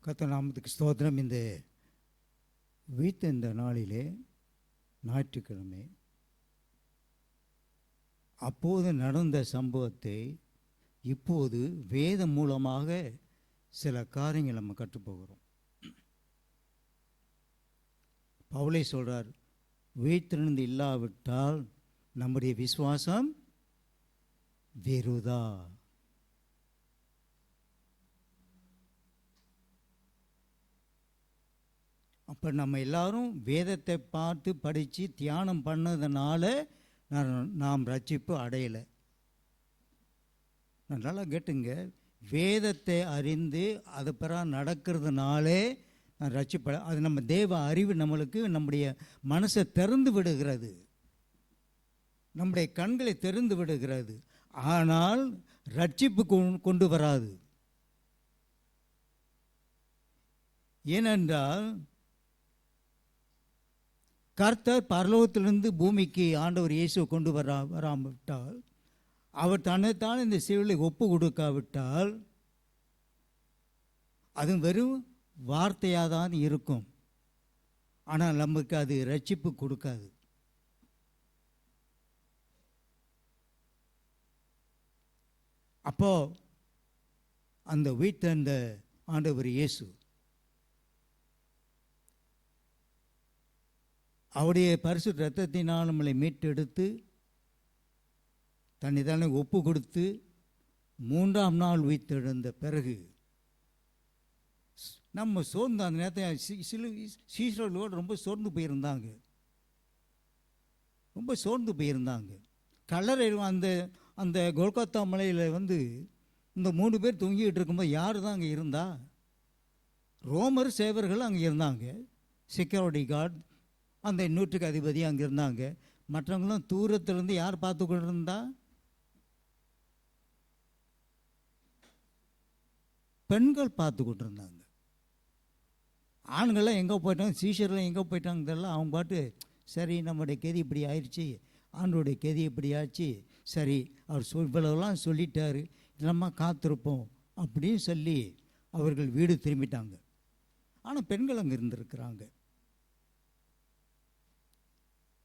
கர்த்தர் நாமத்துக்கு ஸ்தோத்திரம். இந்த நாளிலே ஞாயிற்றுக்கிழமை அப்போது நடந்த சம்பவத்தை இப்போது வேதம் மூலமாக சில காரியங்கள் நம்ம கற்றுப்போகிறோம். பவுலே சொல்றார், உயிர்த்தெழுந்து இல்லாவிட்டால் நம்முடைய விசுவாசம் வெறுதா. அப்போ நம்ம எல்லாரும் வேதத்தை பார்த்து படித்து தியானம் பண்ணதுனால நாம் ரட்சிப்பு அடையலை. நல்லா கேட்டுங்க, வேதத்தை அறிந்து அது பிறகு நடக்கிறதுனாலே நான் ரட்சிப்பட, அது நம்ம தேவ அறிவு நம்மளுக்கு நம்முடைய மனசை திறந்து விடுகிறது, நம்முடைய கண்களை திறந்து விடுகிறது. ஆனால் ரட்சிப்பு கொண்டு வராது. ஏனென்றால் கர்த்தர் பரலோகத்திலிருந்து பூமிக்கு ஆண்டவர் இயேசுவை கொண்டு வராவிட்டால், அவர் தன்னைத்தான் இந்த சிலுவையை ஒப்பு கொடுக்காவிட்டால் அது வெறும் வார்த்தையாக தான் இருக்கும். ஆனால் நமக்கு அது ரட்சிப்பு கொடுக்காது. அப்போ அந்த உயிர்த்தெழுந்த ஆண்டவர் இயேசு அவருடைய பரிசுத்த இரத்தத்தினால் நம்மளை மீட்டெடுத்து தன்னை தானே ஒப்பு கொடுத்து 3ஆம் நாள் உயிர்த்தெழுந்த பிறகு நம்ம சோர்ந்து, அந்த நேரத்தை சீசர்களோடு ரொம்ப சோர்ந்து போயிருந்தாங்க. கல்லறை அந்த கொல்கத்தா மலையில் இந்த 3 பேர் தூங்கிட்டு இருக்கும்போது யார் தான் அங்கே இருந்தா? ரோமர் சேவர்கள் அங்கே இருந்தாங்க, செக்யூரிட்டி கார்டு, அந்த 100க்கு அதிபதி அங்கே இருந்தாங்க. மற்றவங்களும் தூரத்திலிருந்து யார் பார்த்து கொண்டு இருந்தா? பெண்கள் பார்த்து கொண்டு இருந்தாங்க. ஆண்கள்லாம் எங்கே போயிட்டாங்க, சீஷர்லாம் எங்கே போயிட்டாங்க தெரியல. அவங்க பாட்டு சரி நம்முடைய கெதி இப்படி ஆயிடுச்சு, ஆண்டோடைய கெதி இப்படி ஆச்சு, சரி அவர் இவ்வளவுலாம் சொல்லிட்டாரு, நம்ம காத்திருப்போம் அப்படின்னு சொல்லி அவர்கள் வீடு திரும்பிட்டாங்க. ஆனால் பெண்கள் அங்கே இருந்திருக்கிறாங்க,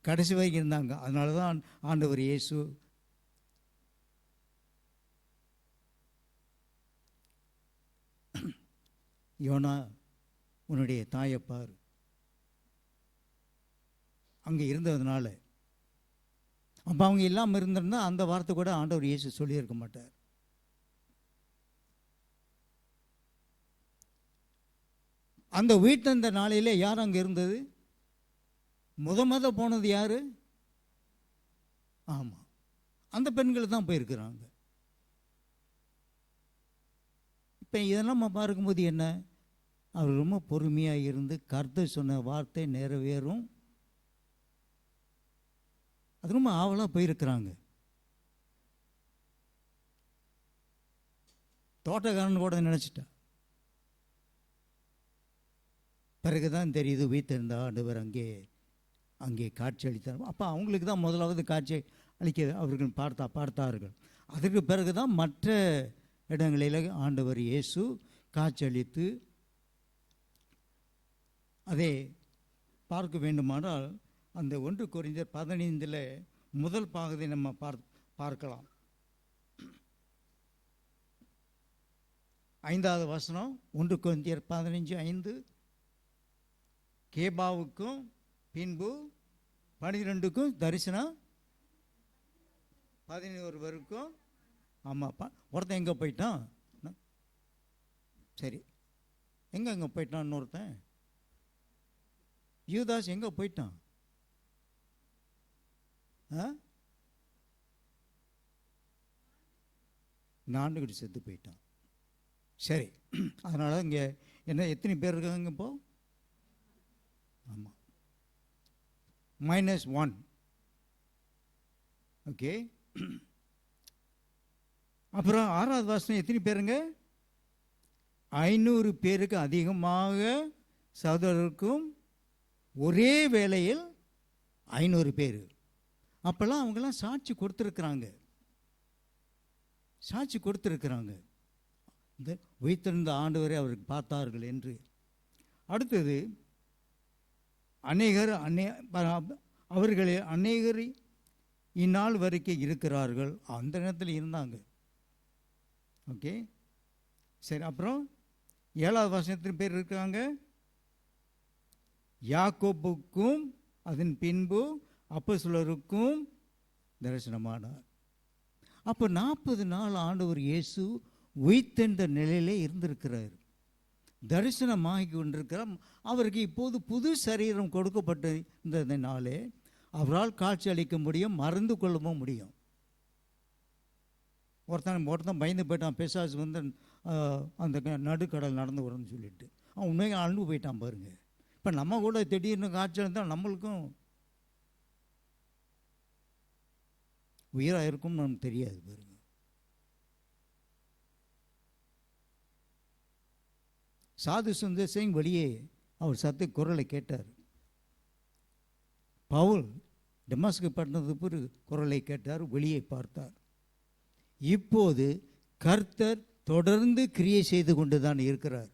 கடைசி வரைக்கும் இருந்தாங்க. அதனால தான் ஆண்டவர் இயேசு யோனா உன்னுடைய தாயை பார், அங்கே இருந்ததுனால. அப்போ அவங்க இல்லாமல் இருந்திருந்தா அந்த வார்த்தை கூட ஆண்டவர் இயேசு சொல்லியிருக்க மாட்டார். அந்த உயிர்த்தெழுந்த நாளையிலே யார் அங்கே இருந்தது? முத போனது யாரு? ஆமாம், அந்த பெண்கள் தான் போயிருக்கிறாங்க. இப்போ இதெல்லாம் நம்ம பார்க்கும்போது என்ன, அவர் ரொம்ப பொறுமையாக இருந்து கர்த்தர் சொன்ன வார்த்தை நிறைவேறும், அது ரொம்ப ஆவலாக போயிருக்கிறாங்க. தோட்டக்காரன் கூட நினச்சிட்டா, பிறகுதான் தெரியுது உயிர்த்தெழுந்த ஆண்டவர் அங்கே காட்சி அளித்தார். அப்போ அவங்களுக்கு தான் முதலாவது காட்சி அளிக்க அவர்கள் பார்த்தார்கள். அதற்கு பிறகு தான் மற்ற இடங்களில் ஆண்டவர் இயேசு காட்சி அளித்து அதை பார்க்க வேண்டுமானால் அந்த 1 கொரிந்தியர் 15 முதல் பாகத்தை நம்ம பார்க்கலாம். 5வது வசனம், 1 கொரிந்தியர் 15:5, கேபாவுக்கும் பின்பு 12க்கும் தரிசனம் 11 வரைக்கும். ஆமாப்பா, ஒருத்தன் எங்கே போயிட்டான்? சரி, எங்கே போயிட்டான்னு ஒருத்தன்? யூதாஸ் எங்கே போயிட்டான்? நாண்டுகிட்டு செத்து போயிட்டான். சரி, அதனால இங்கே என்ன எத்தனை பேர் இருக்காங்க இப்போ? ஆமாம், -1. ஓகே. அப்புறம் 6வது வசனம் எத்தனை பேருங்க? 500 பேருக்கு அதிகமாக சகோதரருக்கும் ஒரே வேளையில் 500 பேர். அப்போல்லாம் அவங்கெல்லாம் சாட்சி கொடுத்துருக்குறாங்க. இந்த உயிர்த்தெழுந்த ஆண்டவரை அவருக்கு பார்த்தார்கள் என்று. அடுத்தது அவர்களில் அநேகர் இந்நாள் வரைக்கும் இருக்கிறார்கள். அந்த நேரத்தில் இருந்தாங்க. ஓகே, சரி. அப்புறம் 7வது வசனத்தின் பேர் இருக்காங்க. யாக்கோபுக்கும் அதன் பின்பு அப்போஸ்தலருக்கும் தரிசனமானார். அப்போ 40 நாள் ஆண்டவர் இயேசு உயிர்த்தெழுந்த நிலையிலே இருந்திருக்கிறார். தரிசனமாகி கொண்டிருக்கிறார். அவருக்கு இப்போது புது சரீரம் கொடுக்கப்பட்டிருந்ததினாலே அவரால் காட்சி அளிக்க முடியும், மறந்து கொள்ளவும் முடியும். ஒருத்தன் பயந்து போயிட்டான், பிசாசு வந்து அந்த நடுக்கடல் நடந்து வரும்னு சொல்லிட்டு. அவன் உண்மையாக அழுந்து போயிட்டான் பாருங்க. இப்போ நம்ம கூட திடீர்னு காய்ச்சல் இருந்தால் நம்மளுக்கும் உயிராக இருக்கும்னு நமக்கு தெரியாது பாருங்க. சாது சுந்தர் சிங் வெளியே அவர் சத்த குரலை கேட்டார். பவுல் டெமாஸ்கு பட்டணத்துக்கு குரலை கேட்டார், வெளியே பார்த்தார். இப்போது கர்த்தர் தொடர்ந்து கிரியை செய்து கொண்டு தான் இருக்கிறார்.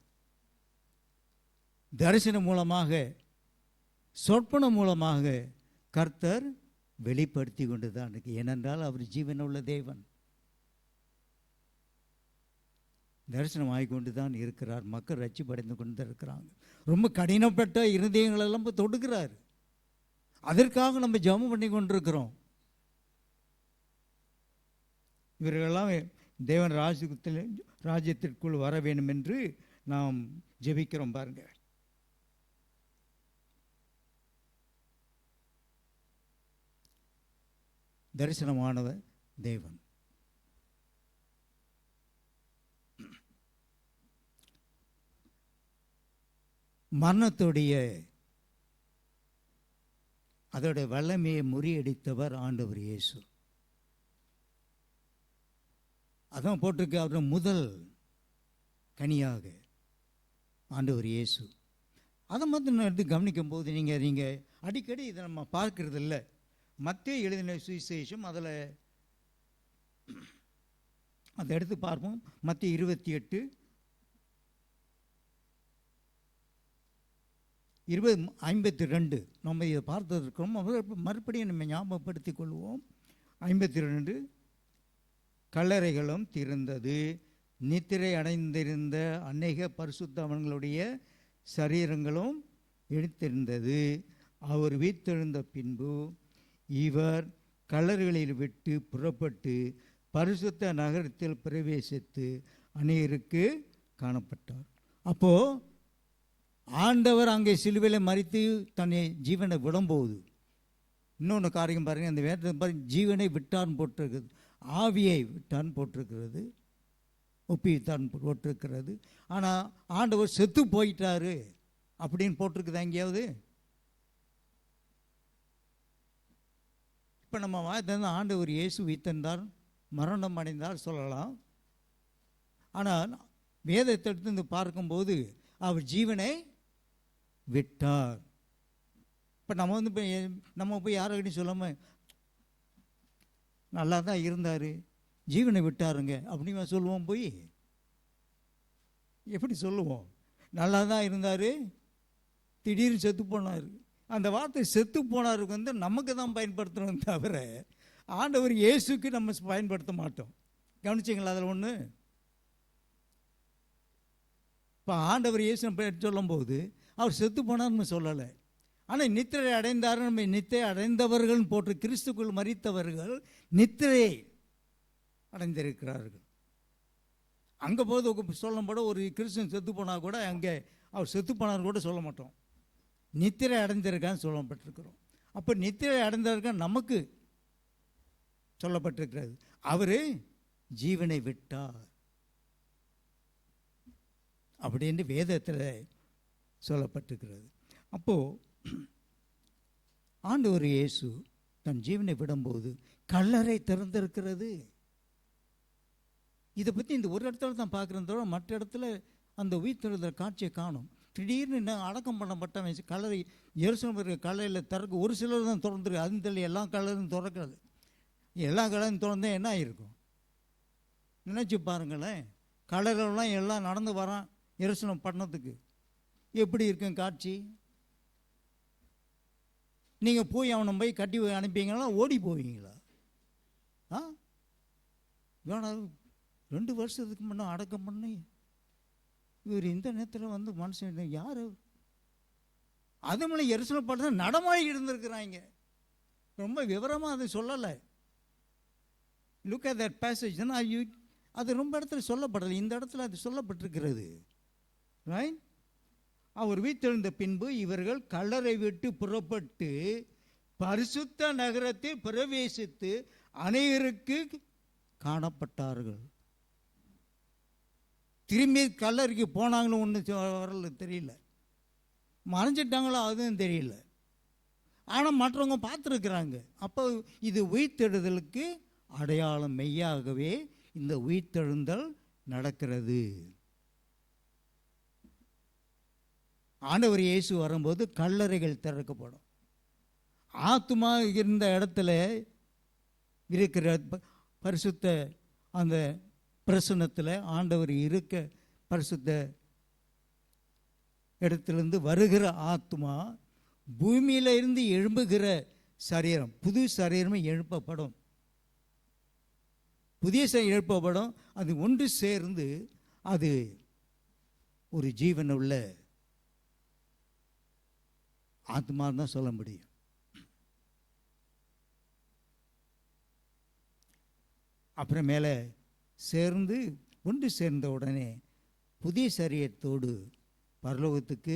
தரிசனம் மூலமாக, சொற்பனம் மூலமாக கர்த்தர் வெளிப்படுத்தி கொண்டு தான் இருக்கு. ஏனென்றால் அவர் ஜீவனுள்ள தேவன். தரிசனம் ஆகிக்கொண்டு தான் இருக்கிறார். மக்கள் ரட்சிப்படைந்து கொண்டு இருக்கிறாங்க. ரொம்ப கடினப்பட்ட இருதயங்களெல்லாம் தொடுக்கிறார். அதற்காக நம்ம ஜெபம் பண்ணி கொண்டிருக்கிறோம். இவர்களெல்லாம் தேவன் ராஜ்யத்திற்குள் வர வேண்டும் என்று நாம் ஜெபிக்கிறோம் பாருங்க. தரிசனமானவர் தேவன். மரணத்துடைய அதோடைய வல்லமையை முறியடித்தவர் ஆண்டவர் இயேசு. அதான் போட்டிருக்கு, அவருடைய முதல் கனியாக ஆண்டவர் இயேசு. அதை மட்டும் எடுத்து கவனிக்கும் போது நீங்கள் அடிக்கடி இதை நம்ம பார்க்கறது இல்லை. மத்தேயு எழுதின சுவிசேஷம் அதில் அதை எடுத்து பார்ப்போம். மத்தேயு 28 52 நம்ம இதை பார்த்துருக்கோம். மறுபடியும் நம்ம ஞாபகப்படுத்திக் கொள்வோம். 52 கல்லறைகளும் திறந்தது, நித்திரை அடைந்திருந்த அநேக பரிசுத்தவான்களுடைய சரீரங்களும் எடுத்திருந்தது. அவர் உயிர்த்தெழுந்த பின்பு இவர் கல்லறைகளில் விட்டு புறப்பட்டு பரிசுத்த நகரத்தில் பிரவேசித்து அநேகருக்கு காணப்பட்டார். அப்போது ஆண்டவர் அங்கே சிலுவையில் மரித்து தன்னை ஜீவனை விடும்போது இன்னொன்று காரியம் பாருங்கள். அந்த வேதத்தை பாருங்கள், ஜீவனை விட்டான் போட்டிருக்கிறது, ஆவியை விட்டான் போட்டிருக்கிறது, ஒப்பித்தான் போட்டிருக்கிறது. ஆனால் ஆண்டவர் செத்து போயிட்டாரு அப்படின்னு போட்டிருக்குது எங்கேயாவது? இப்போ நம்ம வாய்த்திருந்த ஆண்டவர் இயேசு உயிர்த்தெழுந்தார், மரணம் அடைந்தார் சொல்லலாம். ஆனால் வேதத்தை எடுத்து பார்க்கும்போது அவர் ஜீவனை விட்டார். இப்போ நம்ம போய் யார்கிட்டையும் சொல்லாமல் நல்லா தான் இருந்தார், ஜீவனை விட்டாருங்க அப்படின்னு சொல்லுவோம். போய் எப்படி சொல்லுவோம்? நல்லா தான் இருந்தார், திடீர்னு செத்து போனார். அந்த வார்த்தை செத்து போனாருக்கு வந்து நமக்கு தான் பயன்படுத்தணும் தவிர ஆண்டவர் இயேசுக்கு நம்ம பயன்படுத்த மாட்டோம். கவனிச்சிங்களா? அதில் ஒன்று, இப்போ ஆண்டவர் இயேசு சொல்லும்போது அவர் செத்து போனார்னு சொல்லலை. ஆனால் நித்திரை அடைந்தார், நம்ம நித்திரை அடைந்தவர்கள் போட்டு கிறிஸ்துக்குள் மரித்தவர்கள் நித்திரையை அடைந்திருக்கிறார்கள். அங்கே போது சொல்லும்போது ஒரு கிறிஸ்தன் செத்து போனால் கூட அங்கே அவர் செத்து போனார் கூட சொல்ல மாட்டோம், நித்திரை அடைந்திருக்கான்னு சொல்லப்பட்டிருக்கிறோம். அப்போ நித்திரை அடைந்திருக்க நமக்கு சொல்லப்பட்டிருக்கிறது, அவர் ஜீவனை விட்டார் அப்படின்னு வேதத்தில் சொல்லப்பட்டிருக்கிறது. அப்போது ஆண்டவர் இயேசு தன் ஜீவனை விடும்போது கல்லறை திறந்திருக்கிறது. இதை பற்றி இந்த ஒரு இடத்துல தான் பார்க்குறதோட மற்ற இடத்துல அந்த உயிர்த்தெழுதல் காட்சியை காணும். திடீர்னு அடக்கம் பண்ணப்பட்ட கல்லறை எருசலேம் இருக்கிற கல்லறையில் திறக்க ஒரு சிலர் தான் திறந்துருக்கு. அதுன்னு தெரியல, எல்லா கல்லறையும் திறக்கிறது. எல்லா கல்லறையும் திறந்தா என்ன ஆகிருக்கும் நினச்சி பாருங்களேன். கலரெல்லாம் எல்லாம் நடந்து வரான் எருசலேம் பட்டணத்துக்கு. எப்படி இருக்கும் காட்சி? நீங்கள் போய் அவனை போய் கட்டி அனுப்பிங்களா, ஓடி போவீங்களா? வேணா 2 வருஷத்துக்கு முன்னே அடக்கம் பண்ணி இவர் இந்த நேரத்தில் வந்து மனுஷன் யார்? அது மேலே எருசலேம் பட்டணம் நடமாடி இருந்திருக்கிறாங்க. ரொம்ப விவரமாக அதை சொல்லலை. Look at that passage. அது ரொம்ப இடத்துல சொல்லப்படலை, இந்த இடத்துல அது சொல்லப்பட்டிருக்கிறது. ரைட்? அவர் உயிர்த்தெழுந்த பின்பு இவர்கள் கல்லறை விட்டு புறப்பட்டு பரிசுத்த நகரத்தில் பிரவேசித்து அநேகருக்கு காணப்பட்டார்கள். திரும்பி கல்லறைக்கு போனாங்களும் ஒன்று வரல, தெரியல. மறைஞ்சிட்டாங்களோ அதுவும் தெரியல. ஆனால் மற்றவங்க பார்த்துருக்குறாங்க. அப்போ இது உயிர்த்தெழுதலுக்கு அடையாளம். மெய்யாகவே இந்த உயிர்த்தெழுந்தல் நடக்கிறது. ஆண்டவர் இயேசு வரும்போது கல்லறைகள் திறக்கப்படும். ஆத்துமா இருந்த இடத்துல இருக்கிற பரிசுத்த அந்த பிரசன்னத்தில் ஆண்டவர் இருக்க பரிசுத்த இடத்துலேருந்து வருகிற ஆத்மா பூமியில் இருந்து எழும்புகிற சரீரம், புது சரீரமே எழுப்பப்படும். புதிய சரீரம் எழுப்பப்படும். அது ஒன்று சேர்ந்து அது ஒரு ஜீவன் உள்ள ஆத்மா தான் சொல்ல முடியும். அப்புறம் மேலே சேர்ந்து ஒன்று சேர்ந்த உடனே புதிய சரீரத்தோடு பரலோகத்துக்கு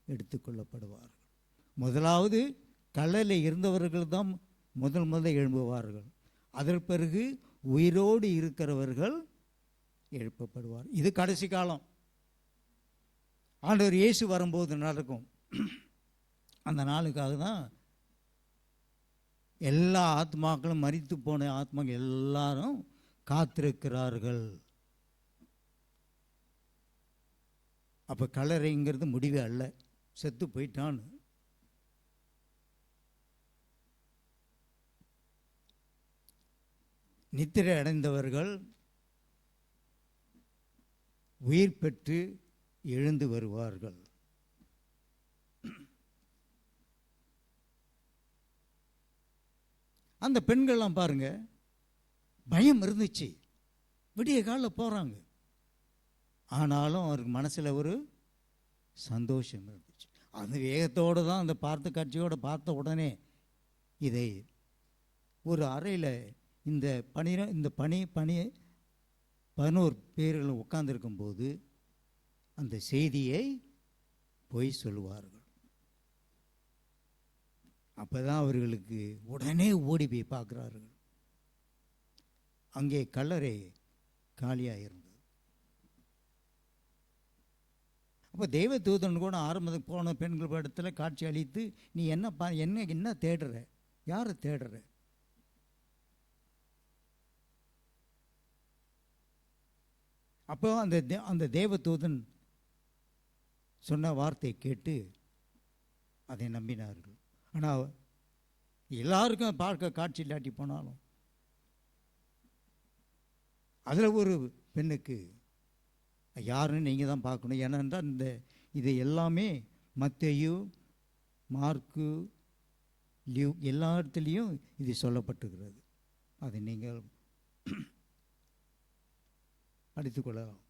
எடுத்துக்கொள்ளப்படுவார்கள். முதலாவது கல்லறையில் இருந்தவர்கள் தான் முதல்ல எழும்புவார்கள். அதற்கு பிறகு உயிரோடு இருக்கிறவர்கள் எழுப்பப்படுவார். இது கடைசி காலம். ஆண்டவர் இயேசு வரும்போது நடக்கும். அந்த நாளுக்காக தான் எல்லா ஆத்மாக்களும், மரித்து போன ஆத்மாக்கள் எல்லாரும் காத்திருக்கிறார்கள். அப்போ கல்லறைங்கிறது முடிவே அல்ல. செத்து போயிட்டான்னு நித்திரை அடைந்தவர்கள் உயிர் பெற்று எழுந்து வருவார்கள். அந்த பெண்கள்லாம் பாருங்க, பயம் இருந்துச்சு. விடிய காலில் போகிறாங்க. ஆனாலும் அவருக்கு மனசில் ஒரு சந்தோஷம் இருந்துச்சு. அந்த வேகத்தோடு தான் அந்த பார்த்த காட்சியோடு பார்த்த உடனே இதை ஒரு அறையில் இந்த 11 பேர்கள் உட்கார்ந்திருக்கும்போது அந்த செய்தியை போய் சொல்லுவார்கள். அப்போ தான் அவர்களுக்கு உடனே ஓடி போய் பார்க்குறார்கள். அங்கே கல்லறை காலியாக இருந்தது. அப்போ தெய்வ தூதன் கூட ஆரம்பத்துக்கு போன பெண்கள் இடத்துல காட்சி அளித்து, நீ என்ன தேடுற, யாரை தேடுற? அப்போ அந்த தேவ தூதன் சொன்ன வார்த்தையை கேட்டு அதை நம்பினார்கள். ஆனால் எல்லாருக்கும் பார்க்க காட்சி இல்லாட்டி போனாலும் அதில் ஒரு பெண்ணுக்கு யாருன்னு நீங்கள் தான் பார்க்கணும். ஏனென்றால் இது எல்லாமே மத்தேயு, மார்க்கு, லியூக் எல்லா இடத்துலையும் இது சொல்லப்பட்டிருக்கிறது. அதை நீங்கள் படித்துக்கொள்ளலாம்.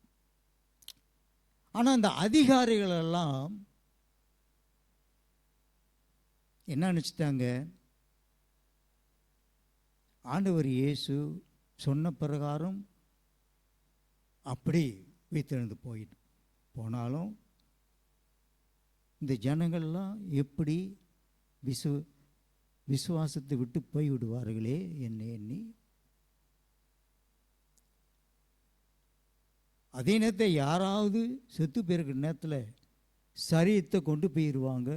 ஆனால் அந்த அதிகாரிகளெல்லாம் என்ன நினச்சிட்டாங்க? ஆண்டவர் இயேசு சொன்ன பிரகாரம் அப்படி உயிர்த்தெழுந்து போனாலும் இந்த ஜனங்கள்லாம் எப்படி விசுவாசத்தை விட்டு போய்விடுவார்களே என்ன எண்ணி, அதே நேரத்தை யாராவது செத்து போயிருக்கிற நேரத்தில் சரீரத்தை கொண்டு போயிடுவாங்க.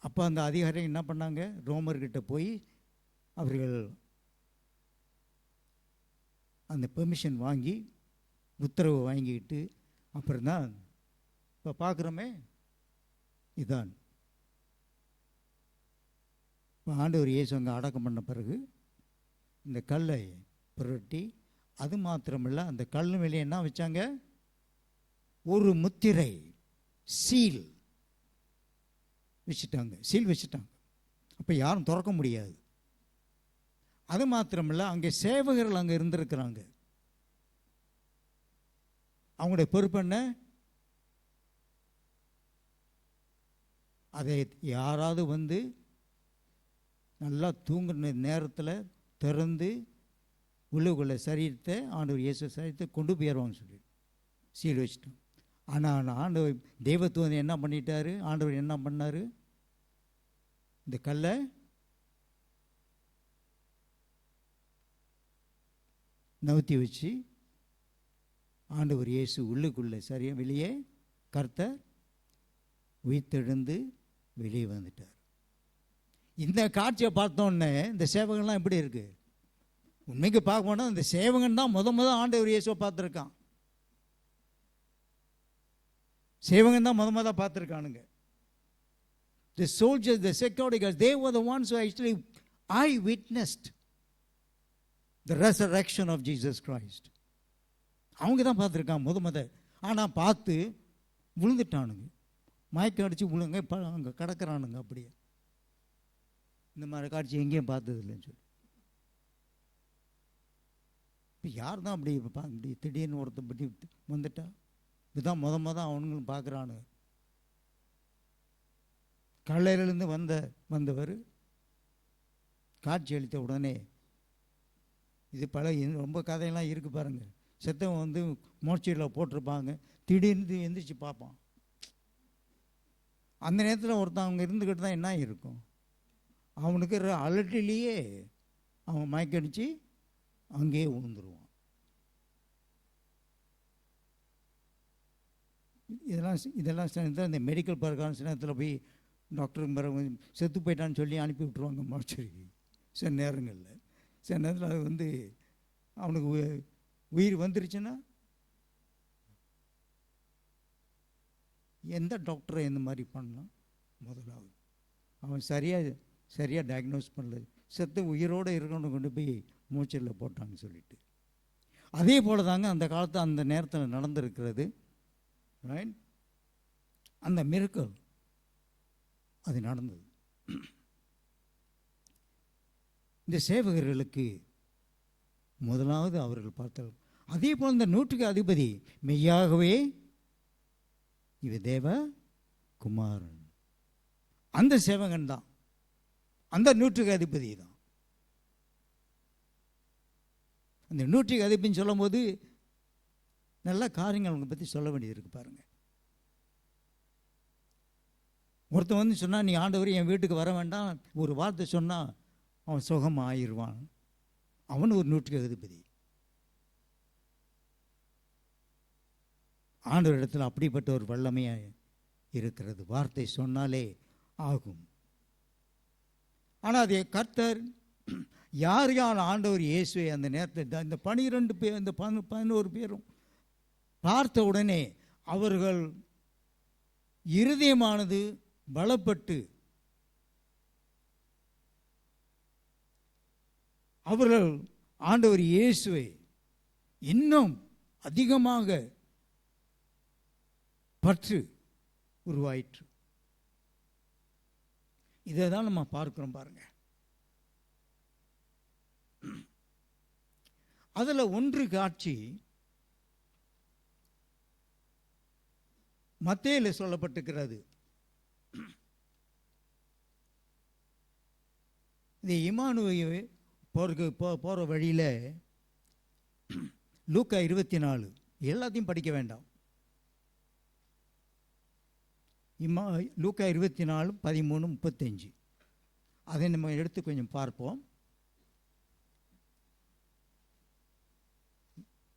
அப்போ அந்த அதிகாரி என்ன பண்ணாங்க? ரோமர்கிட்ட போய் அவர்கள் அந்த பெர்மிஷன் வாங்கி உத்தரவு வாங்கிக்கிட்டு அப்புறம்தான் இப்போ பார்க்குறோமே இதான் ஆண்டவர் இயேசு அங்கே அடக்கம் பண்ண பிறகு இந்த கல்லை புரட்டி, அது மாத்திரமில்லை, அந்த கல் மேலே என்ன வச்சாங்க? ஒரு முத்திரை, சீல் வச்சுட்டாங்க. சீல் வச்சுட்டாங்க. அப்போ யாரும் திறக்க முடியாது. அது மாத்திரமில்லை, அங்கே சேவகர்கள் அங்கே இருந்திருக்கிறாங்க. அவங்களுடைய பொறுப்பு என்ன? அதை யாராவது வந்து நல்லா தூங்குற நேரத்தில் திறந்து உள்ளுக்குள்ள சரீரத்தை, ஆண்டவர் இயேசு சரீரத்தை கொண்டு போயிடுவாங்கன்னு சொல்லி சீல் வச்சுட்டோம். ஆனால் ஆண்டவர் தெய்வத்துவம் என்ன பண்ணிட்டாரு? ஆண்டவர் என்ன பண்ணார்? இந்த கல்லை நவுத்தி வச்சு ஆண்டவர் இயேசு உள்ளுக்குள்ளே சரியா வெளியே கர்த்தர் உயிர்த்தெழுந்து வெளியே வந்துட்டார். இந்த காட்சியை பார்த்தோன்னே இந்த சேவகன்லாம் எப்படி இருக்கு? உண்மைக்கு பார்க்க போனால் இந்த சேவகன் தான் முத ஆண்டவர் இயேசுவை பார்த்துருக்கான். சேவகன் தான் முத பார்த்துருக்கானுங்க. The soldiers, the security guards, they were the ones who actually witnessed the resurrection of Jesus Christ. அவங்க தான் பார்த்துருக்காங்க முத. ஆனால் பார்த்து விழுந்துட்டானுங்க, மயக்கம் அடித்து விழுங்க, அங்கே கிடக்கிறானுங்க. அப்படியே இந்த மாதிரி காட்சி எங்கேயும் பார்த்தது இல்லைன்னு சொல்லி. இப்போ யார் தான் அப்படி திடீர்னு ஒருத்தர் பற்றி வந்துட்டா? இதுதான் முத அவனுங்களும் பார்க்குறானு. கல்லையிலிருந்து வந்தவர் காட்சி அளித்த உடனே, இது பல ரொம்ப கதையெல்லாம் இருக்குது பாருங்கள். செத்தவன் வந்து மோட்சையில் போட்டிருப்பாங்க, திடீர்னு எந்திரிச்சு பார்ப்பான். அந்த நேரத்தில் ஒருத்தன் அவங்க இருந்துக்கிட்டு தான் என்ன இருக்கும், அவனுக்கு அலட்டிலேயே அவன் மயக்கடிச்சு அங்கேயே விழுந்துருவான். இதெல்லாம் இந்த மெடிக்கல் பர்கான்ஸ் நேரத்தில் போய் டாக்டருக்கு பிறகு செத்து போயிட்டான்னு சொல்லி அனுப்பி விட்ருவாங்க மோட்சரிக்கு. சில நேரங்களில் அது வந்து அவனுக்கு உயிர் வந்துருச்சுன்னா எந்த டாக்டரை இந்த மாதிரி பண்ணலாம்? முதலாவது அவன் சரியாக டயக்னோஸ் பண்ணல, செத்து உயிரோடு இருக்கணும் கொண்டு போய் மூச்சலில் போட்டான்னு சொல்லிட்டு. அதே போல் தாங்க அந்த காலத்து அந்த நேரத்தில் நடந்திருக்கிறது. ரைட், அந்த மிரக்கல் அது நடந்தது. இந்த சேவகர்களுக்கு முதலாவது அவர்கள் பார்த்தார். அதே போல் இந்த நூற்றுக்கு அதிபதி மெய்யாகவே இவ தேவ குமாரன், அந்த சேவகன் தான், அந்த நூற்றுக்கு அதிபதி தான். அந்த நூற்றுக்கு அதிபதினு சொல்லும் போது நல்ல காரியங்கள் அவங்க பற்றி சொல்ல வேண்டியது இருக்கு பாருங்க. ஒருத்தன் வந்து சொன்னால், நீ ஆண்டவர் என் வீட்டுக்கு வர வேண்டாம், ஒரு வார்த்தை சொன்னால் அவன் சுகமாக ஆயிடுவான். அவன் ஒரு நூற்றுக்கு அதிபதி. ஆண்டவர் இடத்துல அப்படிப்பட்ட ஒரு வல்லமையாக இருக்கிறது. வார்த்தை சொன்னாலே ஆகும். ஆனால் அதை கர்த்தர் யார் ஆண்டவர் இயேசுவை அந்த நேரத்தில் இந்த 12 பேர், இந்த 11 பேரும் பார்த்த உடனே அவர்கள் இருதயமானது பலப்பட்டு அவர்கள் ஆண்டவர் இயேசுவை இன்னும் அதிகமாக பற்று உருவாயிற்று. இதை தான் நம்ம பார்க்கிறோம் பாருங்க. அதுல ஒன்று காட்சி மத்தேயுல சொல்லப்பட்டிருக்கிறது. இந்த இம்மானுவேல் போற வழியில லூக்கா 24 எல்லாத்தையும் படிக்க வேண்டாம். லூக்கா 24 13 35 அதை நம்ம எடுத்து கொஞ்சம் பார்ப்போம்.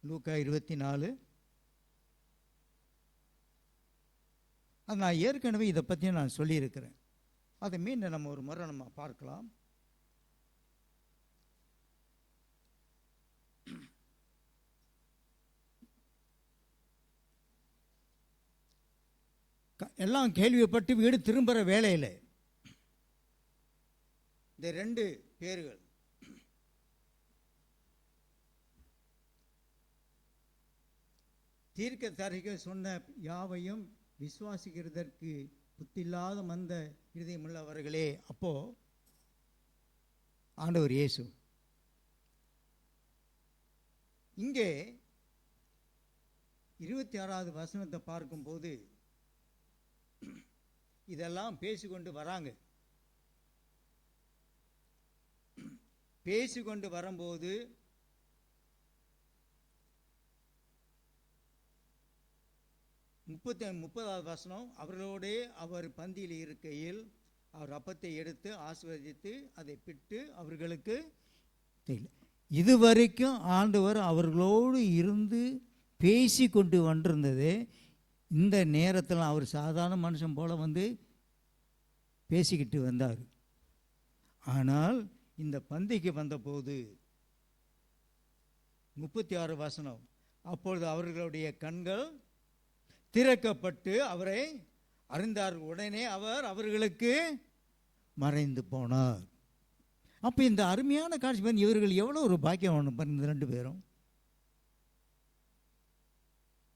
லூக்கா 24 அது நான் ஏற்கனவே இதை பற்றி நான் சொல்லியிருக்கிறேன். அதை மீண்டும் நம்ம ஒரு முறை நம்ம பார்க்கலாம். எல்லாம் கேள்விப்பட்டு வீடு திரும்புகிற வேலையில் இந்த 2 பேர்கள் தீர்க்கதரிசிகள் சொன்ன யாவையும் விசுவாசிக்கிறதற்கு புத்தில்லாத மந்த இருதயமுள்ளவர்களே. அப்போ ஆண்டவர் இயேசு இங்கே 26வது வசனத்தை பார்க்கும்போது இதெல்லாம் பேசிக்கொண்டு வராங்க. பேசிக்கொண்டு வரும்போது முப்பதாவது வசனம், அவர்களோடே அவர் பந்தியில் இருக்கையில் அவர் அப்பத்தை எடுத்து ஆசீர்வதித்து அதை பிட்டு அவர்களுக்கு இதுவரைக்கும் ஆண்டவர் அவர்களோடு இருந்து பேசி கொண்டு வந்திருந்தது. இந்த நேரத்தில் அவர் சாதாரண மனுஷன் போல வந்து பேசிக்கிட்டு வந்தார். ஆனால் இந்த பந்திக்கு வந்தபோது 36 வசனம், அப்பொழுது அவர்களுடைய கண்கள் திறக்கப்பட்டு அவரை அறிந்தார். உடனே அவர் அவர்களுக்கு மறைந்து போனார். அப்போ இந்த அருமையான காட்சி பண்ணி இவர்கள் எவ்வளோ ஒரு பாக்கியம் ஒன்று பண்ணி 2 பேரும்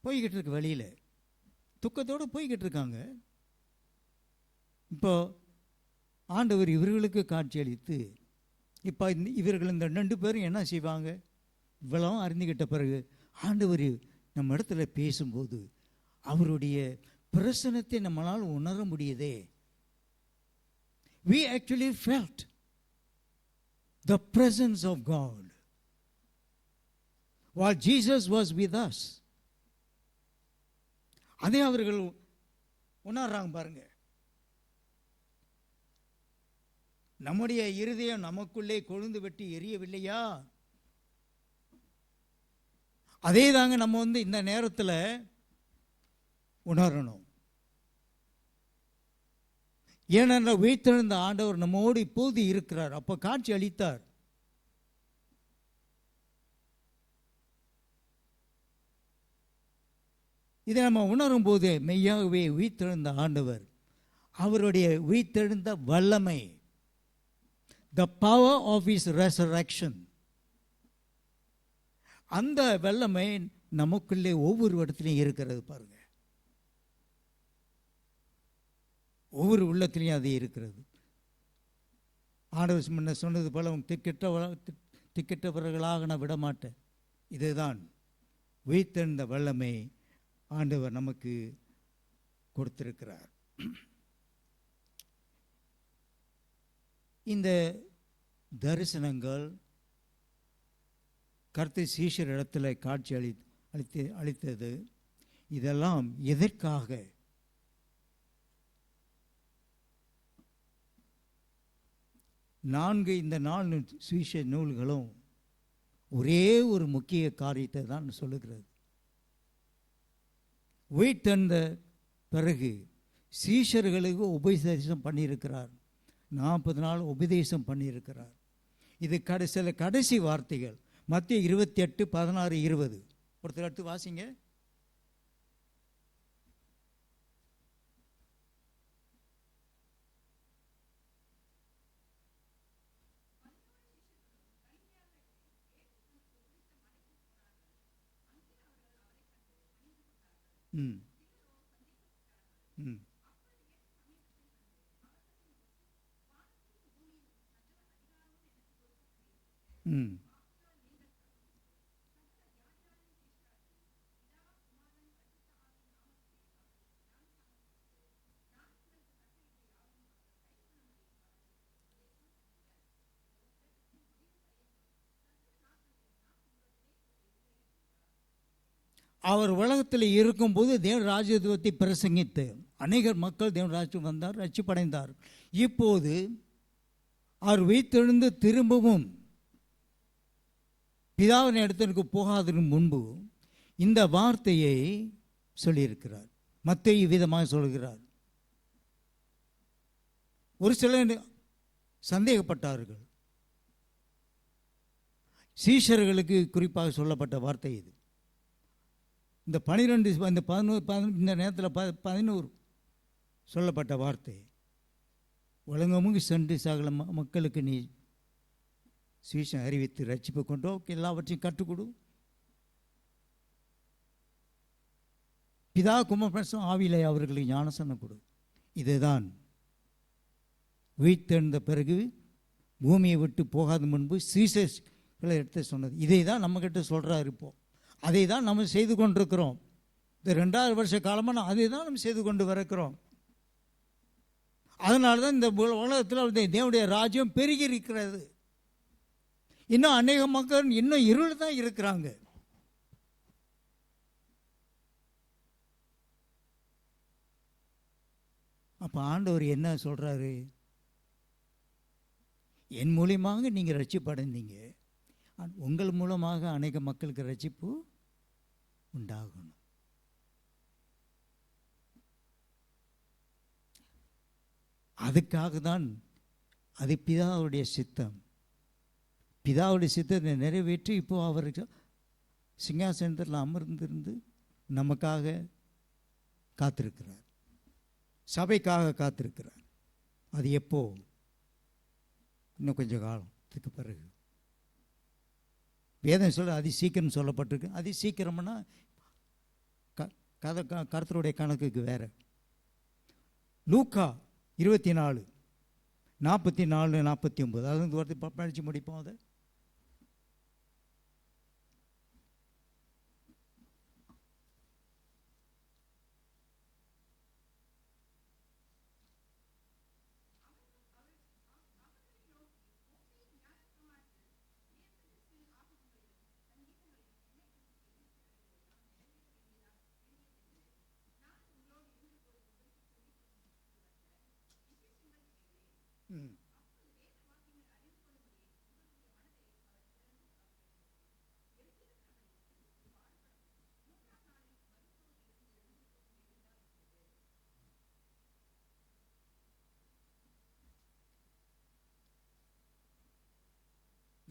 போய்கிட்டு இருக்கு, வழியில் துக்கத்தோடு போய்கிட்டு இருக்காங்க. இப்போ ஆண்டவர் இவர்களுக்கு காட்சி அளித்து இப்போ இவர்கள் இந்த 2 பேரும் என்ன செய்வாங்க? இவ்வளவும் அறிந்துகிட்ட பிறகு ஆண்டவர் நம்ம இடத்துல பேசும்போது அவருடைய பிரசன்னத்தை நம்மளால் உணர முடியுதே. We actually felt the presence of God while Jesus was with us. அதே அவர்கள் உணர்றாங்க பாருங்க. நம்முடைய இருதயம் நமக்குள்ளே கொழுந்து வெட்டி எரியவில்லையா? அதே தாங்க நம்ம வந்து இந்த நேரத்தில் உணரணும். ஏனென்றால் உயிர்த்தெழுந்த ஆண்டவர் நம்மோடு இப்போது இருக்கிறார். அப்போ காட்சி அளித்தார். இதை நம்ம உணரும் போது மெய்யாகவே உயிர்த்தெழுந்த ஆண்டவர், அவருடைய உயிர்த்தெழுந்த வல்லமை, the power of his resurrection, அந்த வல்லமை நமக்குள்ளே ஒவ்வொரு இடத்துலையும் இருக்கிறது பாருங்க. ஒவ்வொரு உள்ளத்திலையும் அது இருக்கிறது. ஆண்டவர் முன்ன சொன்னது போல திக்கெட்டவர்களாக நான் விடமாட்டேன். இதுதான் உயிர்த்தெழுந்த வல்லமை ஆண்டவர் நமக்கு கொடுத்திருக்கிறார். இந்த தரிசனங்கள் கர்த்தர் சீஷர் இடத்துல காட்சி அளித்தது இதெல்லாம் எதற்காக? இந்த 4 சுவிசேஷ நூல்களும் ஒரே ஒரு முக்கிய காரியத்தை தான் சொல்லுகிறது. உயிர்த்தெழுந்த பிறகு சீஷர்களுக்கு உபதேசம் பண்ணியிருக்கிறார். 40 நாள் உபதேசம் பண்ணியிருக்கிறார். இது சில கடைசி வார்த்தைகள். மத்திய 28, 16, 20 ஒருத்தர் எடுத்து வாசிங்க. ம் ம் ம் அவர் உலகத்தில் இருக்கும்போது தேவ ராஜ்யத்தை பிரசங்கித்து அநேகர் மக்கள் தேவ ராஜ்யம் வந்தார், ரட்சிப்படைந்தார். இப்போது அவர் உயிர்த்தெழுந்து திரும்பவும் பிதாவின் இடத்திற்கு போகாதற்கு முன்பு இந்த வார்த்தையை சொல்லியிருக்கிறார். மத்தேயு விதமாக சொல்கிறார். ஒரு சிலர் சந்தேகப்பட்டார்கள். சீஷர்களுக்கு குறிப்பாக சொல்லப்பட்ட வார்த்தை இது. இந்த 12 இந்த 11 இந்த நேரத்தில் 11 சொல்லப்பட்ட வார்த்தை. உலகமும் சென்று சகல மக்களுக்கு நீ சுவிசேஷம் அறிவித்து ரட்சிப்பு கொண்டோ எல்லாவற்றையும் கற்றுக் கொடு. பிதா குமாரன் ஆவியிலே அவர்களுக்கு ஞானசனம் கொடு. இதுதான் உயிர்த்தெழுந்த பிறகு பூமியை விட்டு போகாத முன்பு சீசர்களை எடுத்து சொன்னது. இதை தான் நம்மக்கிட்ட சொல்கிறாரு. இப்போ அதை தான் நம்ம செய்து கொண்டிருக்கிறோம். இந்த 2000 வருஷ காலமாக அதை தான் நம்ம செய்து கொண்டு வருகிறோம். அதனால தான் இந்த உலகத்தில் தேவனுடைய ராஜ்யம் பெருகி இருக்கிறது. இன்னும் அநேக மக்கள் இன்னும் இருள் தான் இருக்கிறாங்க. அப்போ ஆண்டவர் என்ன சொல்கிறாரு? என் மூலியமாக நீங்கள் ரட்சிப்படைந்தீங்க, உங்கள் மூலமாக அநேக மக்களுக்கு ரட்சிப்பு உண்டாகணும். அதுக்காக தான் அது பிதாவுடைய சித்தம். பிதாவுடைய சித்தத்தை நிறைவேற்றி இப்போ அவருக்கு சிங்காசனத்தில் அமர்ந்திருந்து நமக்காக காத்திருக்கிறார், சபைக்காக காத்திருக்கிறார். அது எப்போ? இன்னும் கொஞ்சம் காலத்துக்கு பிறகு. வேதம் சொல்ல அதி சீக்கிரம் சொல்லப்பட்டிருக்கு. அதி சீக்கிரம்னா கர்த்தருடைய கணக்குக்கு வேற. லூக்கா 24, 44, 49 அது ஒரு படித்து முடிப்போம். அதை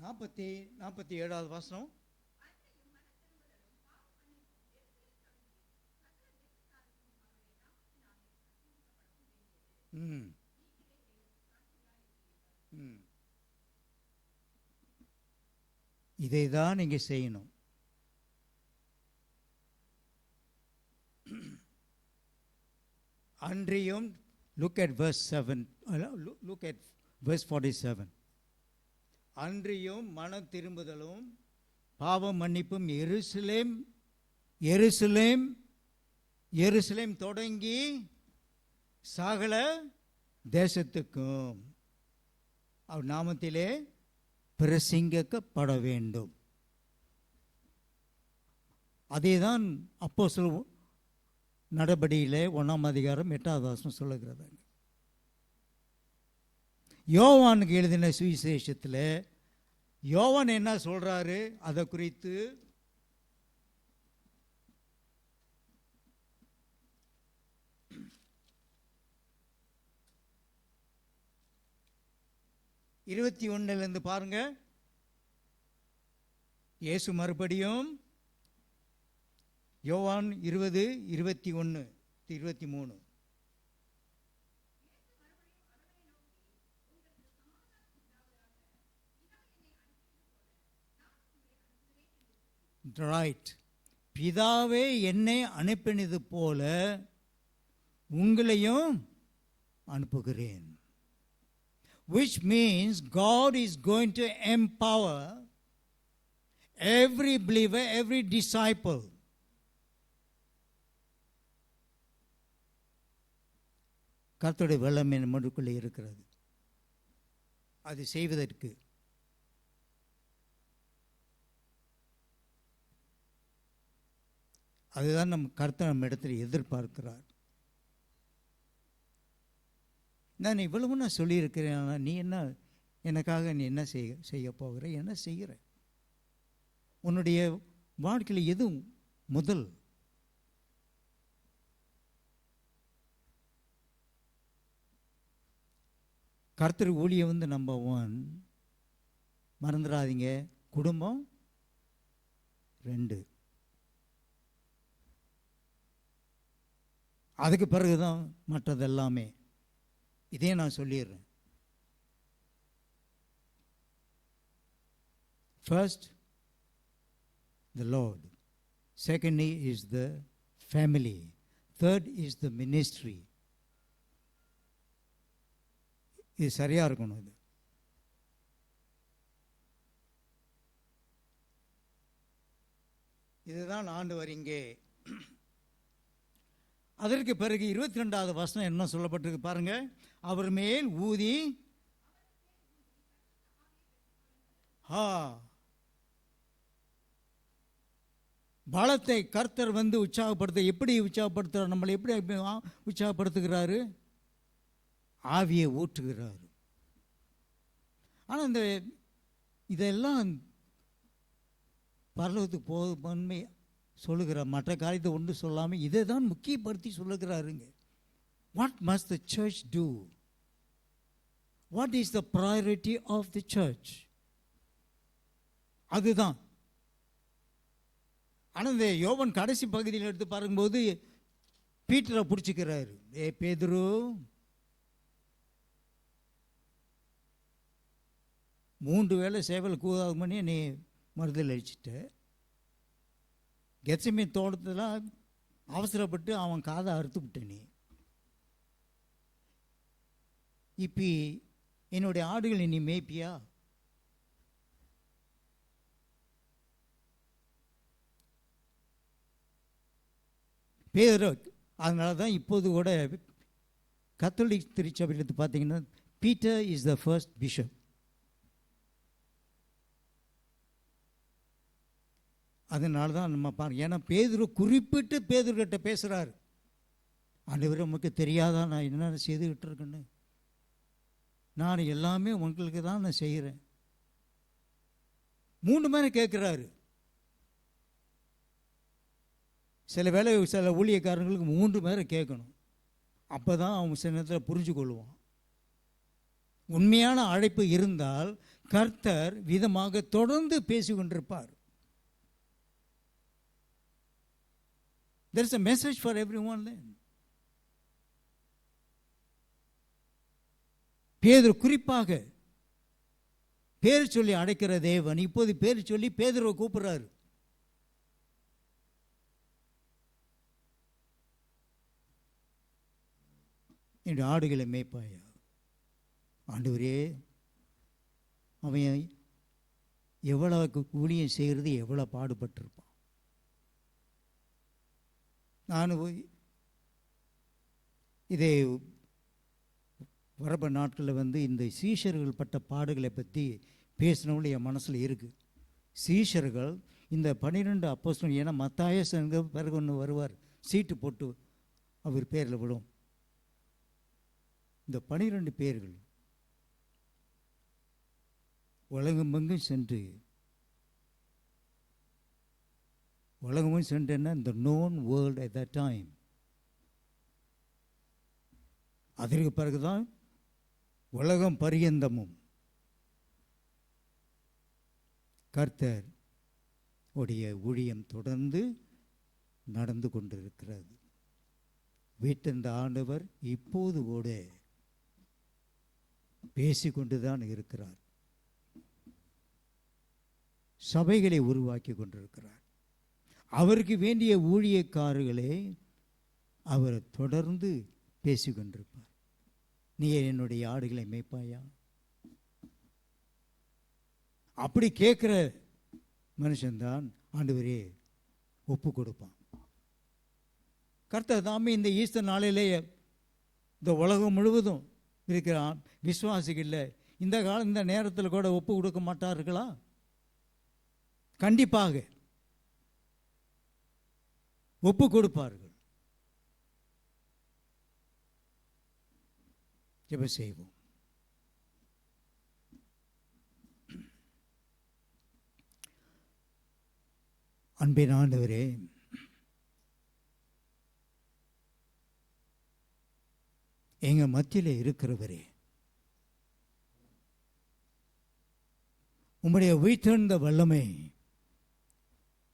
நாற்பத்தி 47வது வசனம். இதை தான் நீங்க செய்யணும். அன்றியும் look at verse 7, look at verse 47. அன்றியும் மனம் திரும்புதலும் பாவ மன்னிப்பும் எருசலேம் எருசலேம் எருசலேம் தொடங்கி சகல தேசத்துக்கும் அவர் நாமத்திலே பிரசங்கிக்கப்பட வேண்டும். அதே தான் அப்போஸ்தலர் நடபடியிலே 1ஆம் அதிகாரம் 8வது வசனம் சொல்லுகிறது. யோவானுக்கு எழுதின சுவிசேஷத்தில் யோவான் என்ன சொல்றாரு அதை குறித்து இருபத்தி 21 பாருங்க. இயேசு மறுபடியும் யோவான் 20, 21, 23. ரைட். பிதாவே என்னை அனுப்பினது போல உங்களையும் அனுப்புகிறேன். Which means God is going to empower every believer, every disciple. கர்த்தருடைய வல்லமை நம்மளுக்குள்ளே இருக்கிறது. அது செய்வதற்கு அதுதான் நம் கர்த்தர் நம்ம இடத்துல எதிர்பார்க்கிறார். நான் இவ்வளவு நான் சொல்லியிருக்கிறேன், ஆனால் நீ என்ன எனக்காக நீ என்ன செய்ய போகிற, என்ன செய்கிற? உன்னுடைய வாழ்க்கையில் எது முதல்? கர்த்தர் ஊழியம் வந்து நம்பர் 1, மறந்துடாதீங்க. குடும்பம் 2, அதுக்கு பிறகுதான் மற்றது எல்லாமே. இதே நான் சொல்லிடுறேன். First the Lord, secondly is the family, third is the ministry. இது சரியா இருக்கணும். இது இதுதான் ஆண்டவர் இங்கே. அதற்கு பிறகு 22வது வசனம் என்ன சொல்லப்பட்டிருக்கு பாருங்க. அவர் மேல் ஊதி பலத்தை கர்த்தர் வந்து உற்சாகப்படுத்த. எப்படி உற்சாகப்படுத்துகிறார்? நம்மளை எப்படி உற்சாகப்படுத்துகிறாரு? ஆவியை ஊற்றுகிறார். ஆனால் இந்த இதெல்லாம் பரலோகத்துக்கு போதுமை சொல்லுகிறார். மற்ற காரியத்தை ஒன்று சொல்லாமல் இதை தான் முக்கியப்படுத்தி சொல்லுகிறாருங்க. What must the church do? What is the priority of the church? அதுதான். ஆனால் இந்த யோவான் கடைசி பகுதியில் எடுத்து பார்க்கும்போது பீட்டரை பிடிச்சிக்கிறாரு. பேதுரு, மூன்று வேளை சேவல் கூதாது பண்ணி நீ மறுதல் அழிச்சிட்ட. கெத்செமனே தோட்டத்தில் அவசரப்பட்டு அவன் காதை அறுத்து விட்ட. நீ இப்போ என்னுடைய ஆடுகளை நீ மேய்ப்பியா? பேதுரு. அதனால தான் இப்போது கூட கத்தோலிக் திருச்சபையில் எடுத்து பார்த்தீங்கன்னா Peter is the first bishop. அதனால தான் நம்ம பாருங்க. ஏன்னா பேதுரு குறிப்பிட்டு பேதுருக்கிட்ட பேசுகிறார். ஆண்டவரே, நமக்கு தெரியாதா நான் என்னென்ன செய்துக்கிட்டு இருக்கேன்னு? நான் எல்லாமே உங்களுக்கு தான் நான் செய்கிறேன். 3 பேரை கேட்குறாரு. சில வேளை சில ஊழியக்காரங்களுக்கு 3 பேரை கேட்கணும். அப்போ தான் அவன் சில நேரத்தில் புரிஞ்சு கொள்வான். உண்மையான அழைப்பு இருந்தால் கர்த்தர் விதமாக தொடர்ந்து பேசி கொண்டிருப்பார். There is a message for everyone then. பேதுரு குறிப்பாக பேர் சொல்லி அழைக்கிற தேவன் இப்போது பேர் சொல்லி பேதுருவை கூப்பிடுறாரு. என்னுடைய ஆடுகளை மேய்ப்பாயா? ஆண்டவரே, அவன் எவ்வளவு ஊழியம் செய்கிறது, எவ்வளோ பாடுபட்டிருப்பான். நான் இதே வரப்ப நாட்களில் வந்து இந்த சீஷர்கள் பட்ட பாடுகளை பற்றி பேசினவங்க என் மனசில் இருக்குது. சீஷர்கள் இந்த 12 அப்போஸ்தலர், ஏன்னா மத்தாயஸ்ங்க பிறகு ஒன்று வருவார், சீட்டு போட்டு அவர் பேரில் விடும். இந்த 12 பேர்கள் உலகமெங்கும் சென்று, உலகமும் சென்றேன்னா இந்த known world at that time. அதற்கு பிறகுதான் உலகம் பரியந்தமும் கர்த்தர் உடைய ஊழியம் தொடர்ந்து நடந்து கொண்டிருக்கிறது. வீட்டிருந்த ஆண்டவர் இப்போது கூட பேசிக்கொண்டுதான் இருக்கிறார். சபைகளை உருவாக்கி கொண்டிருக்கிறார். அவருக்கு வேண்டிய ஊழியக்காரர்களை அவர் தொடர்ந்து பேசிக்கொண்டிருப்பார். நீ என்னுடைய ஆடுகளை மேய்ப்பாயா? அப்படி கேட்கிற மனுஷன்தான் ஆண்டவரே ஒப்பு கொடுப்பான். கர்த்தர் தாமே இந்த ஈஸ்டர் நாளிலேயே இந்த உலகம் முழுவதும் இருக்கிறான் விசுவாசிகள் இந்த நேரத்தில் கூட ஒப்பு கொடுக்க மாட்டார்களா? கண்டிப்பாக ஒப்பு கொடுப்பார்கள். ஜெபம் செய்வோம். அன்பின் ஆண்டவரே, எங்க மத்தியில் இருக்கிறவரே, உம்முடைய உயிர்த்தெழுந்த வல்லமை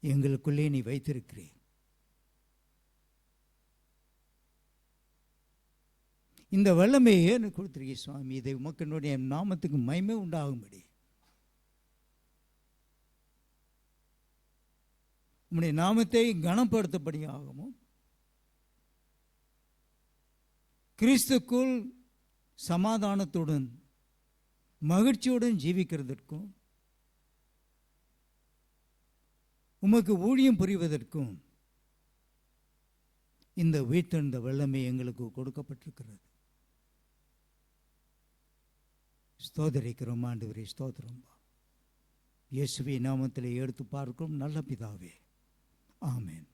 எங்களுக்குள்ளே நீ வைத்திருக்கிறேன். இந்த வல்லமையை எனக்கு கொடுத்துருக்கீங்க சுவாமி, இதை உமக்கனுடைய நாமத்துக்கு மகிமை உண்டாகும்படி உம்முடைய நாமத்தை கனப்படுத்தபடியாகவும் கிறிஸ்துக்குள் சமாதானத்துடன் மகிழ்ச்சியுடன் ஜீவிக்கிறதற்கும் உமக்கு ஊழியம் புரிவதற்கும் இந்த உயிர்த்தெழுந்த வல்லமை எங்களுக்கு கொடுக்கப்பட்டிருக்கிறது. ஸ்தோதரிக்கிறோம் ஆண்டவரே, ஸ்தோத்திரம். இயேசுவின் நாமத்திலே எடுத்து பார்க்கிறோம் நல்ல பிதாவே, ஆமென்.